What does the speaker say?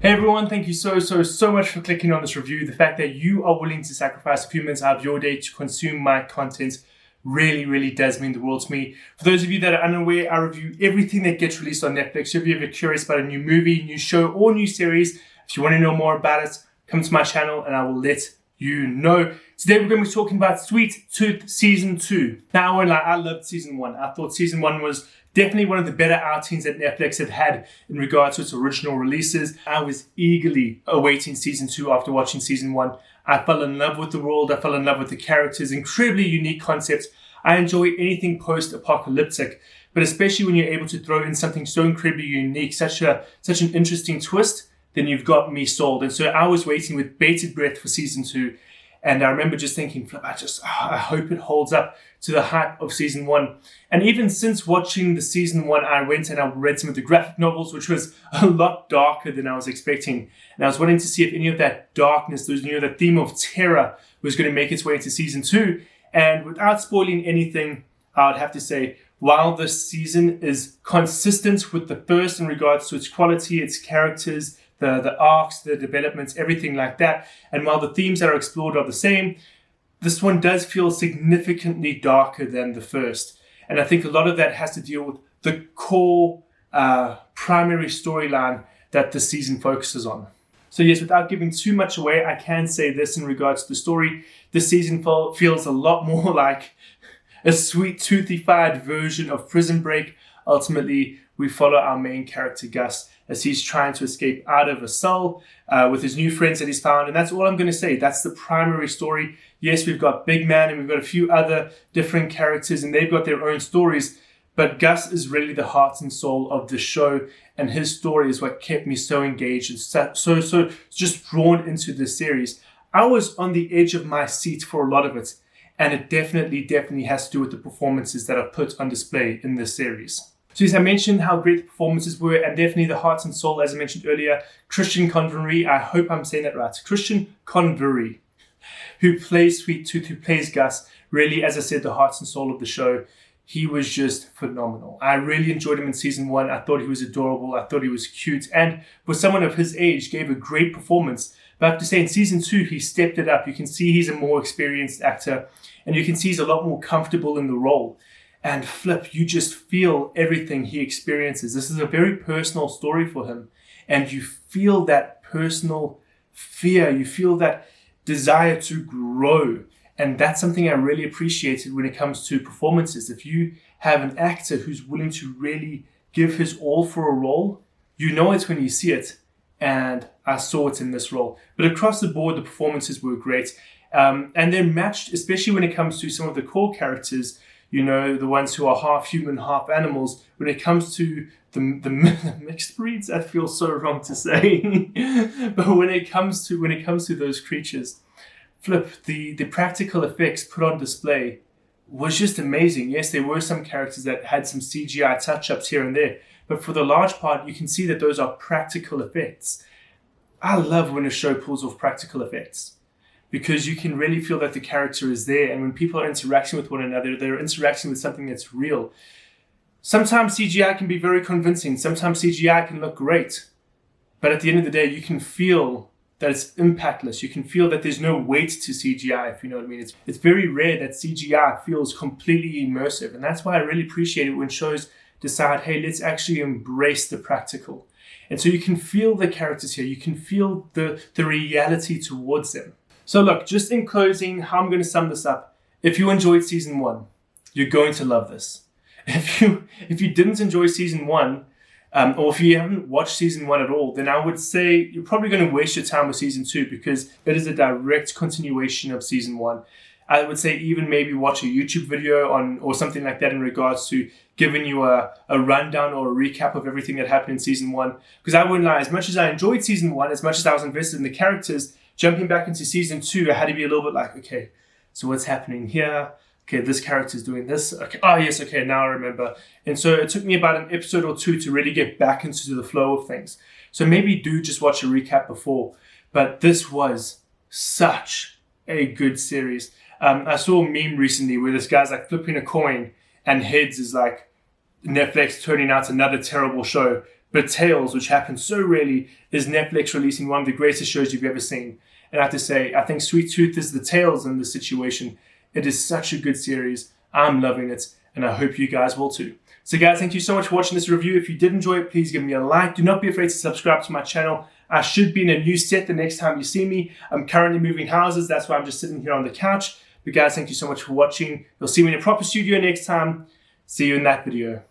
Hey everyone, thank you so much for clicking on this review. The fact that you are willing to sacrifice a few minutes out of your day to consume my content really does mean the world to me. For those of you that are unaware, I review everything that gets released on Netflix. So if you're ever curious about a new movie, new show, or new series, if you want to know more about it, come to my channel and I will let you know. Today we're going to be talking about Sweet Tooth Season 2. Now, I loved Season 1. I thought Season 1 was definitely one of the better outings that Netflix had in regards to its original releases. I was eagerly awaiting Season 2 after watching Season 1. I fell in love with the world. I fell in love with the characters. Incredibly unique concepts. I enjoy anything post-apocalyptic, but especially when you're able to throw in something so incredibly unique, such an interesting twist, then you've got me sold. And so I was waiting with bated breath for Season 2. And I remember just thinking, I hope it holds up to the hype of Season 1. And even since watching the Season 1, I went and I read some of the graphic novels, which was a lot darker than I was expecting. And I was wanting to see if any of that darkness, that theme of terror was going to make its way into Season 2. And without spoiling anything, I would have to say, while this season is consistent with the first in regards to its quality, its characters, the arcs, the developments, everything like that. And while the themes that are explored are the same, this one does feel significantly darker than the first. And I think a lot of that has to deal with the core primary storyline that the season focuses on. So yes, without giving too much away, I can say this in regards to the story. This season feels a lot more like a sweet toothified version of Prison Break. Ultimately, we follow our main character, Gus, as he's trying to escape out of a cell with his new friends that he's found. And that's all I'm going to say. That's the primary story. Yes, we've got Big Man and we've got a few other different characters and they've got their own stories. But Gus is really the heart and soul of the show. And his story is what kept me so engaged and so just drawn into this series. I was on the edge of my seat for a lot of it. And it definitely has to do with the performances that are put on display in this series. So as I mentioned how great the performances were, and definitely the heart and soul, as I mentioned earlier, Christian Convery, I hope I'm saying that right, Christian Convery, who plays Sweet Tooth, who plays Gus, really, as I said, the heart and soul of the show. He was just phenomenal. I really enjoyed him in Season 1. I thought he was adorable. I thought he was cute. And for someone of his age, gave a great performance. But I have to say, in Season 2, he stepped it up. You can see he's a more experienced actor. And you can see he's a lot more comfortable in the role. And flip, you just feel everything he experiences. This is a very personal story for him. And you feel that personal fear. You feel that desire to grow. And that's something I really appreciated when it comes to performances. If you have an actor who's willing to really give his all for a role, you know it when you see it. And I saw it in this role. But across the board, the performances were great. And they're matched, especially when it comes to some of the core characters, you know, the ones who are half human, half animals. When it comes to the mixed breeds, that feels so wrong to say. But when it comes to those creatures, flip, the practical effects put on display was just amazing. Yes, there were some characters that had some CGI touch-ups here and there, but for the large part, you can see that those are practical effects. I love when a show pulls off practical effects, because you can really feel that the character is there. And when people are interacting with one another, they're interacting with something that's real. Sometimes CGI can be very convincing. Sometimes CGI can look great. But at the end of the day, you can feel that it's impactless. You can feel that there's no weight to CGI, if you know what I mean. It's very rare that CGI feels completely immersive. And that's why I really appreciate it when shows decide, hey, let's actually embrace the practical. And so you can feel the characters here. You can feel the reality towards them. So look, just in closing, how I'm going to sum this up. If you enjoyed Season 1, you're going to love this. If you didn't enjoy Season 1, or if you haven't watched Season 1 at all, then I would say you're probably going to waste your time with Season 2, because it is a direct continuation of Season 1. I would say even maybe watch a YouTube video or something like that in regards to giving you a rundown or a recap of everything that happened in Season 1. Because I wouldn't lie, as much as I enjoyed Season 1, as much as I was invested in the characters, jumping back into Season 2, I had to be a little bit like, okay, so what's happening here? Okay, this character's doing this. Okay, oh yes, okay, now I remember. And so it took me about an episode or two to really get back into the flow of things. So maybe do just watch a recap before. But this was such a good series. I saw a meme recently where this guy's like flipping a coin and heads is like Netflix turning out another terrible show. But Tales, which happens so rarely, is Netflix releasing one of the greatest shows you've ever seen. And I have to say, I think Sweet Tooth is the Tales in this situation. It is such a good series. I'm loving it, and I hope you guys will too. So guys, thank you so much for watching this review. If you did enjoy it, please give me a like. Do not be afraid to subscribe to my channel. I should be in a new set the next time you see me. I'm currently moving houses. That's why I'm just sitting here on the couch. But guys, thank you so much for watching. You'll see me in a proper studio next time. See you in that video.